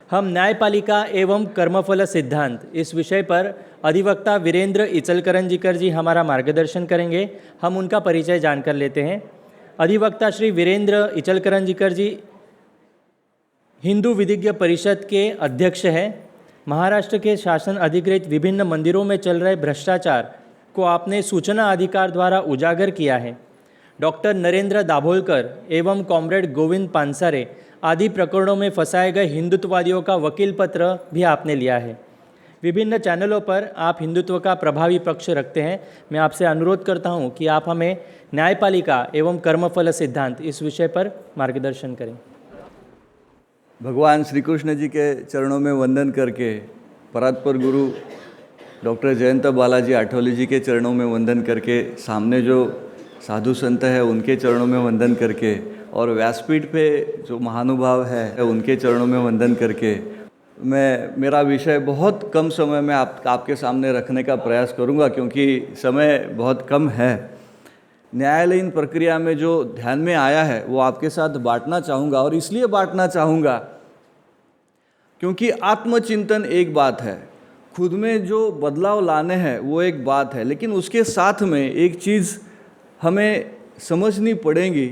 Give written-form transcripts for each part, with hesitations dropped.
हम न्यायपालिका एवं कर्मफल सिद्धांत इस विषय पर अधिवक्ता वीरेंद्र इचलकरंजीकर जी हमारा मार्गदर्शन करेंगे। हम उनका परिचय जानकर लेते हैं। अधिवक्ता श्री वीरेंद्र इचलकरंजीकर जी हिंदू विधिज्ञ परिषद के अध्यक्ष हैं। महाराष्ट्र के शासन अधिकृत विभिन्न मंदिरों में चल रहे भ्रष्टाचार को आपने सूचना अधिकार द्वारा उजागर किया है। डॉक्टर नरेंद्र दाभोलकर एवं कॉमरेड गोविंद पानसारे आदि प्रकरणों में फंसाए गए हिंदुत्ववादियों का वकील पत्र भी आपने लिया है। विभिन्न चैनलों पर आप हिंदुत्व का प्रभावी पक्ष रखते हैं। मैं आपसे अनुरोध करता हूं कि आप हमें न्यायपालिका एवं कर्मफल सिद्धांत इस विषय पर मार्गदर्शन करें। भगवान श्री कृष्ण जी के चरणों में वंदन करके, परात्पर गुरु डॉक्टर जयंत बालाजी आठवले जी के चरणों में वंदन करके, सामने जो साधु संत है उनके चरणों में वंदन करके, और व्यासपीठ पे जो महानुभाव है उनके चरणों में वंदन करके, मैं मेरा विषय बहुत कम समय में आपके सामने रखने का प्रयास करूंगा, क्योंकि समय बहुत कम है। न्यायालयीन प्रक्रिया में जो ध्यान में आया है वो आपके साथ बांटना चाहूँगा, और इसलिए बांटना चाहूँगा क्योंकि आत्मचिंतन एक बात है, खुद में जो बदलाव लाने हैं वो एक बात है, लेकिन उसके साथ में एक चीज़ हमें समझनी पड़ेगी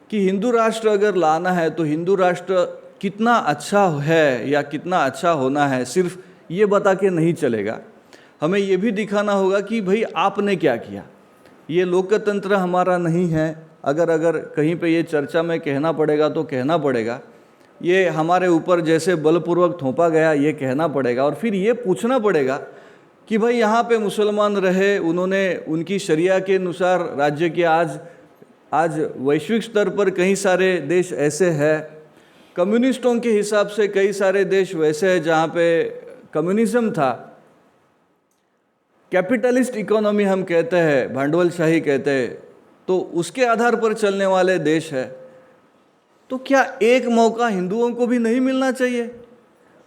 कि हिंदू राष्ट्र अगर लाना है तो हिंदू राष्ट्र कितना अच्छा है या कितना अच्छा होना है सिर्फ ये बता के नहीं चलेगा। हमें ये भी दिखाना होगा कि भाई आपने क्या किया। ये लोकतंत्र हमारा नहीं है। अगर कहीं पे ये चर्चा में कहना पड़ेगा तो कहना पड़ेगा, ये हमारे ऊपर जैसे बलपूर्वक थोपा गया ये कहना पड़ेगा, और फिर ये पूछना पड़ेगा कि भाई यहाँ पे मुसलमान रहे, उन्होंने उनकी शरिया के अनुसार राज्य के आज वैश्विक स्तर पर कई सारे देश ऐसे हैं, कम्युनिस्टों के हिसाब से कई सारे देश वैसे हैं जहाँ पे कम्युनिज्म था, कैपिटलिस्ट इकोनॉमी हम कहते हैं, भांडवलशाही कहते हैं, तो उसके आधार पर चलने वाले देश है। तो क्या एक मौका हिंदुओं को भी नहीं मिलना चाहिए?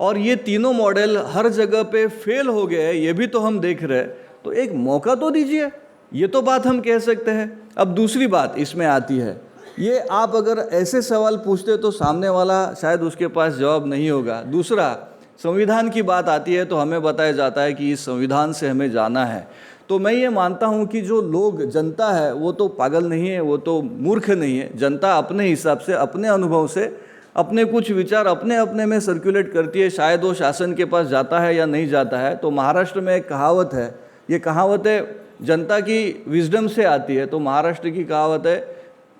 और ये तीनों मॉडल हर जगह पे फेल हो गए, ये भी तो हम देख रहे हैं, तो एक मौका तो दीजिए, ये तो बात हम कह सकते हैं। अब दूसरी बात इसमें आती है, ये आप अगर ऐसे सवाल पूछते तो सामने वाला शायद उसके पास जवाब नहीं होगा। दूसरा, संविधान की बात आती है तो हमें बताया जाता है कि इस संविधान से हमें जाना है। तो मैं ये मानता हूँ कि जो लोग, जनता है, वो तो पागल नहीं है, वो तो मूर्ख नहीं है। जनता अपने हिसाब से, अपने अनुभव से, अपने कुछ विचार अपने अपने में सर्कुलेट करती है। शायद वो शासन के पास जाता है या नहीं जाता है। तो महाराष्ट्र में एक कहावत है, ये कहावत है जनता की विजडम से आती है। तो महाराष्ट्र की कहावत है,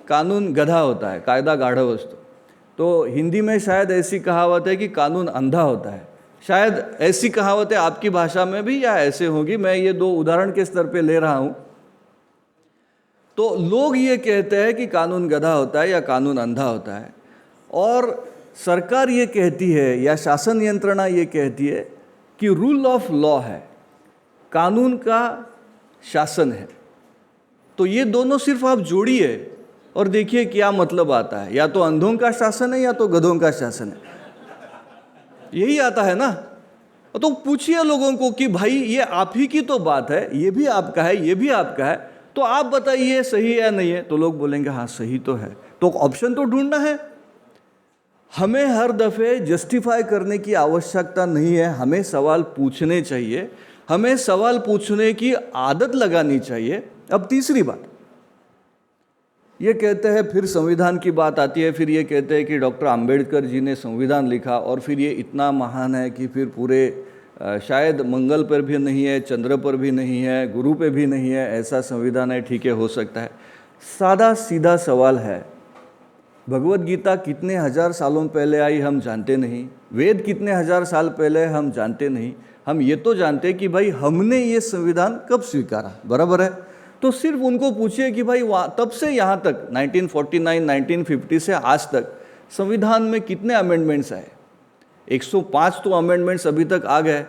कानून गधा होता है, कायदा गाढव असतो। तो हिंदी में शायद ऐसी कहावत है कि कानून अंधा होता है। शायद ऐसी कहावतें आपकी भाषा में भी या ऐसे होंगी, मैं ये दो उदाहरण के स्तर पे ले रहा हूँ। तो लोग ये कहते हैं कि कानून गधा होता है या कानून अंधा होता है, और सरकार ये कहती है या शासन यंत्रणा ये कहती है कि रूल ऑफ लॉ है, कानून का शासन है। तो ये दोनों सिर्फ आप जोड़िए और देखिए क्या मतलब आता है। या तो अंधों का शासन है या तो गधों का शासन है, यही आता है ना। तो पूछिए लोगों को कि भाई ये आप ही की तो बात है, ये भी आपका है, ये भी आपका है, तो आप बताइए सही है या नहीं है। तो लोग बोलेंगे हाँ सही तो है। तो ऑप्शन तो ढूंढना है। हमें हर दफ़े जस्टिफाई करने की आवश्यकता नहीं है, हमें सवाल पूछने चाहिए, हमें सवाल पूछने की आदत लगानी चाहिए। अब तीसरी बात, ये कहते हैं, फिर संविधान की बात आती है, फिर ये कहते हैं कि डॉक्टर अंबेडकर जी ने संविधान लिखा और फिर ये इतना महान है कि फिर पूरे शायद मंगल पर भी नहीं है, चंद्र पर भी नहीं है, गुरु पे भी नहीं है, ऐसा संविधान है। ठीक है, हो सकता है। सादा सीधा सवाल है, भगवत गीता कितने हजार सालों पहले आई हम जानते नहीं, वेद कितने हजार साल पहले हम जानते नहीं। हम ये तो जानते कि भाई हमने ये संविधान कब स्वीकारा, बराबर है। तो सिर्फ उनको पूछिए कि भाई तब से यहाँ तक 1949 1950 से आज तक संविधान में कितने अमेंडमेंट्स आए। 105 तो अमेंडमेंट्स अभी तक आ गए,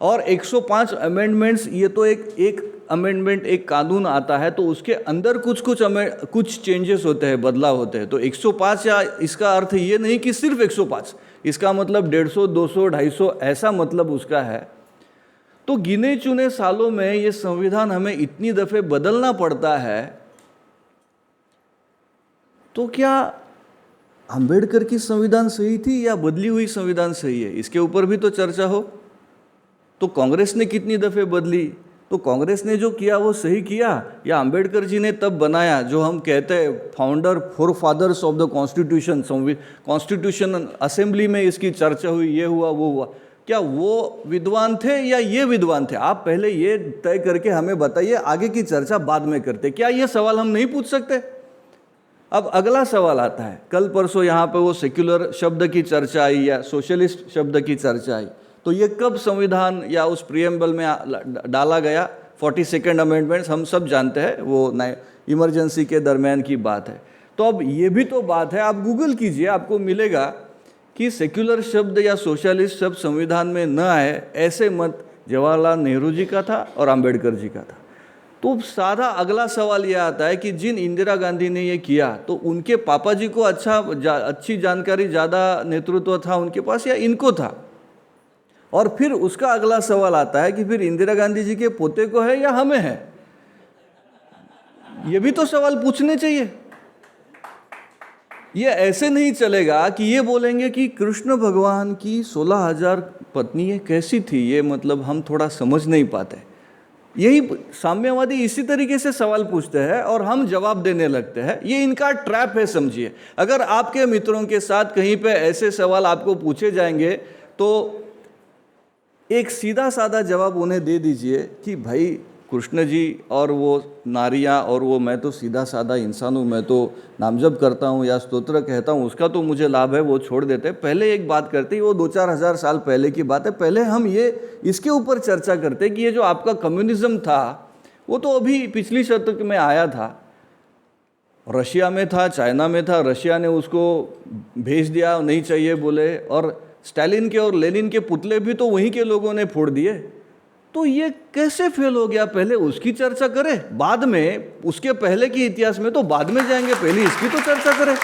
और 105 अमेंडमेंट्स, ये तो एक अमेंडमेंट, एक कानून आता है तो उसके अंदर कुछ चेंजेस होते हैं, बदलाव होते हैं। तो 105 या इसका अर्थ ये नहीं कि सिर्फ 105, इसका मतलब 150, 200, 250 ऐसा मतलब उसका है। तो गिने चुने सालों में ये संविधान हमें इतनी दफ़े बदलना पड़ता है, तो क्या अंबेडकर की संविधान सही थी या बदली हुई संविधान सही है, इसके ऊपर भी तो चर्चा हो। तो कांग्रेस ने कितनी दफ़े बदली, तो कांग्रेस ने जो किया वो सही किया या अंबेडकर जी ने तब बनाया, जो हम कहते हैं founder four fathers of the constitution, constitution assembly में इसकी चर्चा हुई, ये हुआ वो हुआ, क्या वो विद्वान थे या ये विद्वान थे? आप पहले ये तय करके हमें बताइए, आगे की चर्चा बाद में करते। क्या ये सवाल हम नहीं पूछ सकते? अब अगला सवाल आता है, कल परसों यहाँ पे वो सेक्युलर शब्द की चर्चा आई या सोशलिस्ट शब्द की चर्चा आई, तो ये कब संविधान या उस प्रियम्बल में डाला गया? 42nd अमेंडमेंट्स हम सब जानते हैं, वो इमरजेंसी के दरमियान की बात है। तो अब ये भी तो बात है, आप गूगल कीजिए, आपको मिलेगा कि सेक्युलर शब्द या सोशलिस्ट शब्द संविधान में न आए, ऐसे मत जवाहरलाल नेहरू जी का था और अंबेडकर जी का था। तो सादा अगला सवाल यह आता है कि जिन इंदिरा गांधी ने ये किया, तो उनके पापा जी को अच्छी जानकारी, ज़्यादा नेतृत्व था उनके पास या इनको था? और फिर उसका अगला सवाल आता है कि फिर इंदिरा गांधी जी के पोते को है या हमें है? ये भी तो सवाल पूछने चाहिए। ये ऐसे नहीं चलेगा कि ये बोलेंगे कि कृष्ण भगवान की 16,000 पत्नियां कैसी थी, ये मतलब हम थोड़ा समझ नहीं पाते। यही साम्यवादी इसी तरीके से सवाल पूछते हैं और हम जवाब देने लगते हैं। ये इनका ट्रैप है, समझिए। अगर आपके मित्रों के साथ कहीं पे ऐसे सवाल आपको पूछे जाएंगे तो एक सीधा साधा जवाब उन्हें दे दीजिए कि भाई कृष्ण जी और वो नारियाँ और वो, मैं तो सीधा साधा इंसान हूँ, मैं तो नामजप करता हूँ या स्तोत्र कहता हूँ, उसका तो मुझे लाभ है, वो छोड़ देते। पहले एक बात करते हैं, वो 2-4 हज़ार साल पहले की बात है, पहले हम ये इसके ऊपर चर्चा करते कि ये जो आपका कम्युनिज्म था वो तो अभी पिछली शतक में आया था, रशिया में था, चाइना में था, रशिया ने उसको भेज दिया, नहीं चाहिए बोले, और स्टालिन के और लेनिन के पुतले भी तो वहीं के लोगों ने फोड़ दिए। तो ये कैसे फेल हो गया? पहले उसकी चर्चा करें, बाद में उसके पहले के इतिहास में तो बाद में जाएंगे, पहले इसकी तो चर्चा करें।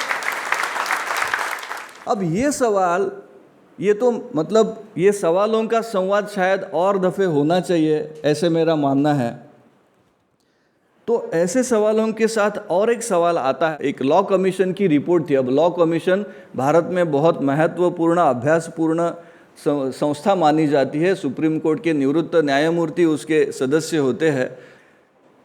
अब ये सवाल, ये तो मतलब ये सवालों का संवाद शायद और दफ़े होना चाहिए, ऐसे मेरा मानना है। तो ऐसे सवालों के साथ और एक सवाल आता है, एक लॉ कमीशन की रिपोर्ट थी। अब लॉ कमीशन भारत में बहुत महत्वपूर्ण, अभ्यासपूर्ण संस्था मानी जाती है। सुप्रीम कोर्ट के निवृत्त न्यायमूर्ति उसके सदस्य होते हैं।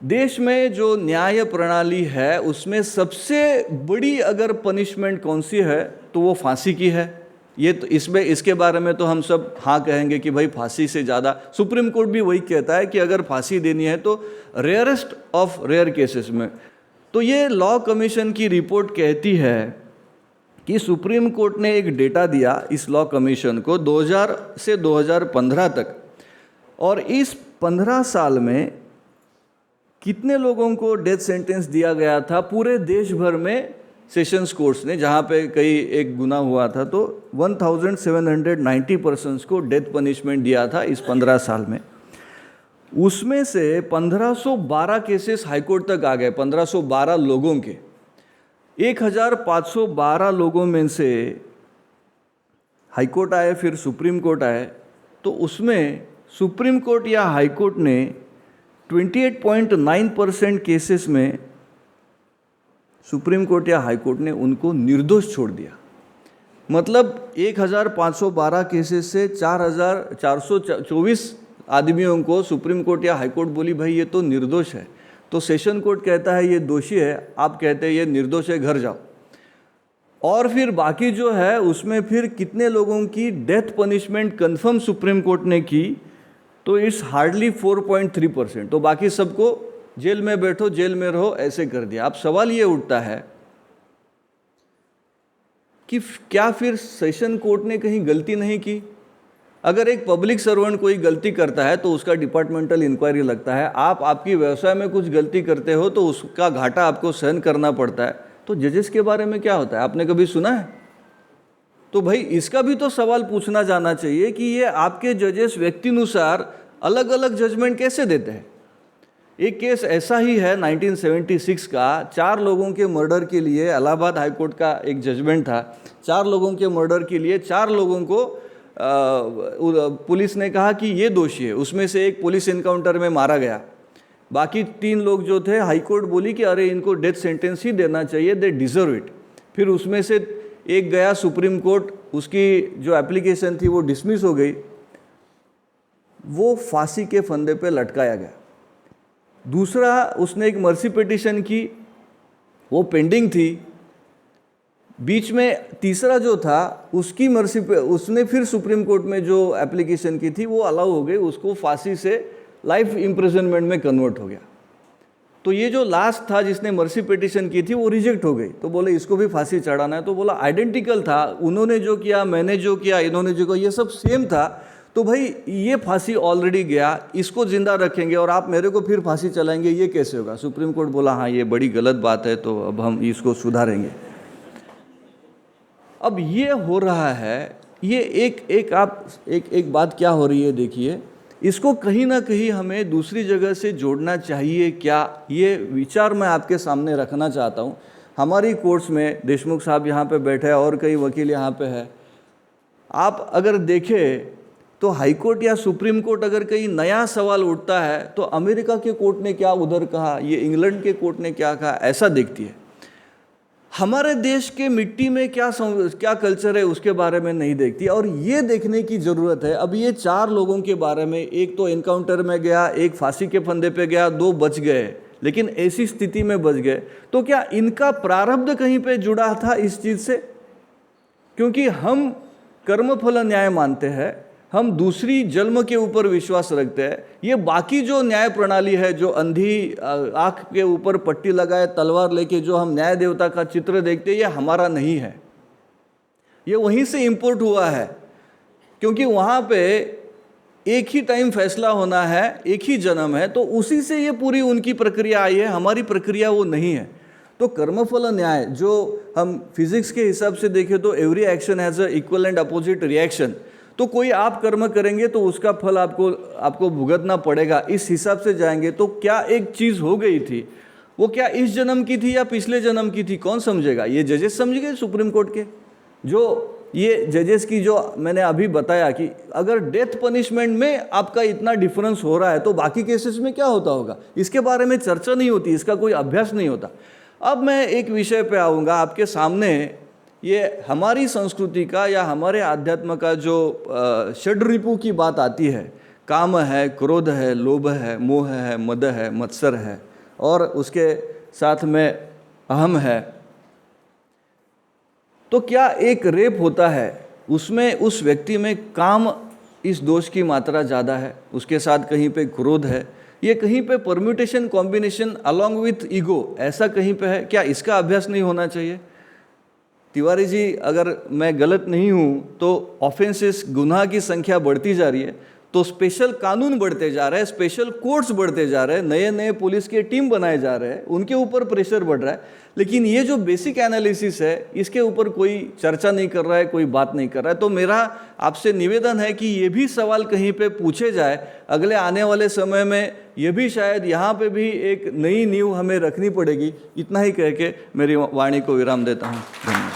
देश में जो न्याय प्रणाली है उसमें सबसे बड़ी अगर पनिशमेंट कौन सी है तो वो फांसी की है। ये तो इसके बारे में तो हम सब हाँ कहेंगे कि भाई फांसी से ज़्यादा, सुप्रीम कोर्ट भी वही कहता है कि अगर फांसी देनी है तो रेयरेस्ट ऑफ रेयर केसेस में। तो ये लॉ कमीशन की रिपोर्ट कहती है कि सुप्रीम कोर्ट ने एक डेटा दिया इस लॉ कमीशन को 2000 से 2015 तक, और इस 15 साल में कितने लोगों को डेथ सेंटेंस दिया गया था पूरे देश भर में सेशंस कोर्ट्स ने, जहाँ पे कई एक गुना हुआ था, तो 1790 पर्सन्स को डेथ पनिशमेंट दिया था इस 15 साल में। उसमें से 1512 केसेस हाईकोर्ट तक आ गए, 1512 लोगों के। 1512 लोगों में से हाईकोर्ट आए, फिर सुप्रीम कोर्ट आए, तो उसमें सुप्रीम कोर्ट या हाईकोर्ट ने 28.9% केसेस में सुप्रीम कोर्ट या हाई कोर्ट ने उनको निर्दोष छोड़ दिया। मतलब 1512 केसेस से 4424 आदमियों को सुप्रीम कोर्ट या हाई कोर्ट बोली भाई ये तो निर्दोष है, तो सेशन कोर्ट कहता है ये दोषी है, आप कहते हैं ये निर्दोष है, घर जाओ। और फिर बाकी जो है उसमें फिर कितने लोगों की death punishment confirm supreme court ने की, तो इट्स हार्डली 4.3%। तो बाकी सबको जेल में बैठो, जेल में रहो, ऐसे कर दिया। अब सवाल ये उठता है कि क्या फिर सेशन कोर्ट ने कहीं गलती नहीं की? अगर एक पब्लिक सर्वेंट कोई गलती करता है तो उसका डिपार्टमेंटल इंक्वायरी लगता है। आप आपकी व्यवसाय में कुछ गलती करते हो तो उसका घाटा आपको सहन करना पड़ता है। तो जजेस के बारे में क्या होता है, आपने कभी सुना है? तो भाई इसका भी तो सवाल पूछना जाना चाहिए कि ये आपके जजेस व्यक्तिनुसार अलग अलग जजमेंट कैसे देते हैं। एक केस ऐसा ही है 1976 का, 4 लोगों के मर्डर के लिए इलाहाबाद हाई कोर्ट का एक जजमेंट था। 4 लोगों के मर्डर के लिए 4 लोगों को पुलिस ने कहा कि ये दोषी है। उसमें से एक पुलिस इनकाउंटर में मारा गया। बाकी 3 लोग जो थे, हाई कोर्ट बोली कि अरे इनको डेथ सेंटेंस ही देना चाहिए, दे डिजर्व इट। फिर उसमें से एक गया सुप्रीम कोर्ट, उसकी जो एप्लीकेशन थी वो डिसमिस हो गई, वो फांसी के फंदे पे लटकाया गया। दूसरा, उसने एक मर्सी पिटीशन की, वो पेंडिंग थी। बीच में तीसरा जो था, उसकी मर्सी पे उसने फिर सुप्रीम कोर्ट में जो एप्लीकेशन की थी वो अलाउ हो गई, उसको फांसी से लाइफ इम्प्रिजनमेंट में कन्वर्ट हो गया। तो ये जो लास्ट था जिसने मर्सी पिटीशन की थी वो रिजेक्ट हो गई, तो बोले इसको भी फांसी चढ़ाना है। तो बोला आइडेंटिकल था, उन्होंने जो किया, मैंने जो किया, इन्होंने जो किया, ये सब सेम था, तो भाई ये फांसी ऑलरेडी गया, इसको जिंदा रखेंगे और आप मेरे को फिर फांसी चलाएंगे, ये कैसे होगा। सुप्रीम कोर्ट बोला हाँ ये बड़ी गलत बात है, तो अब हम इसको सुधारेंगे। अब ये हो रहा है, ये एक बात क्या हो रही है, देखिए, इसको कहीं ना कहीं हमें दूसरी जगह से जोड़ना चाहिए क्या, ये विचार मैं आपके सामने रखना चाहता हूँ। हमारी कोर्ट्स में देशमुख साहब यहाँ पे बैठे हैं और कई वकील यहाँ पे है। आप अगर देखें तो हाई कोर्ट या सुप्रीम कोर्ट अगर कहीं नया सवाल उठता है तो अमेरिका के कोर्ट ने क्या उधर कहा, ये इंग्लैंड के कोर्ट ने क्या कहा, ऐसा देखती है। हमारे देश के मिट्टी में क्या कल्चर है उसके बारे में नहीं देखती, और ये देखने की ज़रूरत है। अब ये 4 लोगों के बारे में, एक तो एनकाउंटर में गया, एक फांसी के फंदे पे गया, 2 बच गए, लेकिन ऐसी स्थिति में बच गए, तो क्या इनका प्रारब्ध कहीं पे जुड़ा था इस चीज़ से? क्योंकि हम कर्मफल न्याय मानते हैं, हम दूसरी जन्म के ऊपर विश्वास रखते हैं। ये बाकी जो न्याय प्रणाली है, जो अंधी आँख के ऊपर पट्टी लगाए तलवार लेके जो हम न्याय देवता का चित्र देखते हैं, ये हमारा नहीं है, ये वहीं से इंपोर्ट हुआ है। क्योंकि वहाँ पे एक ही टाइम फैसला होना है, एक ही जन्म है, तो उसी से ये पूरी उनकी प्रक्रिया आई है, हमारी प्रक्रिया वो नहीं है। तो कर्मफल न्याय जो हम फिजिक्स के हिसाब से देखें तो every action has a equal and opposite reaction. तो कोई आप कर्म करेंगे तो उसका फल आपको भुगतना पड़ेगा, इस हिसाब से जाएंगे। तो क्या एक चीज़ हो गई थी, वो क्या इस जन्म की थी या पिछले जन्म की थी, कौन समझेगा? ये जजेस समझ गए सुप्रीम कोर्ट के, जो ये जजेस की जो मैंने अभी बताया कि अगर डेथ पनिशमेंट में आपका इतना डिफरेंस हो रहा है तो बाकी केसेस में क्या होता होगा, इसके बारे में चर्चा नहीं होती, इसका कोई अभ्यास नहीं होता। अब मैं एक विषय पे आऊँगा आपके सामने, ये हमारी संस्कृति का या हमारे अध्यात्म का जो षड्रिपु की बात आती है, काम है, क्रोध है, लोभ है, मोह है, मद है, मत्सर है, और उसके साथ में अहम है। तो क्या एक रेप होता है, उसमें उस व्यक्ति में काम, इस दोष की मात्रा ज़्यादा है, उसके साथ कहीं पे क्रोध है, ये कहीं पे permutation combination along with ego, ऐसा कहीं पे है, क्या इसका अभ्यास नहीं होना चाहिए? तिवारी जी, अगर मैं गलत नहीं हूँ तो ऑफेंसेस, गुनाह की संख्या बढ़ती जा रही है, तो स्पेशल कानून बढ़ते जा रहे हैं, स्पेशल कोर्ट्स बढ़ते जा रहे हैं, नए नए पुलिस के टीम बनाए जा रहे हैं, उनके ऊपर प्रेशर बढ़ रहा है, लेकिन ये जो बेसिक एनालिसिस है इसके ऊपर कोई चर्चा नहीं कर रहा है, कोई बात नहीं कर रहा है। तो मेरा आपसे निवेदन है कि ये भी सवाल कहीं पे पूछे जाए, अगले आने वाले समय में ये भी शायद यहाँ पे भी एक नई नींव हमें रखनी पड़ेगी। इतना ही कह के मेरी वाणी को विराम देता हूँ। धन्यवाद।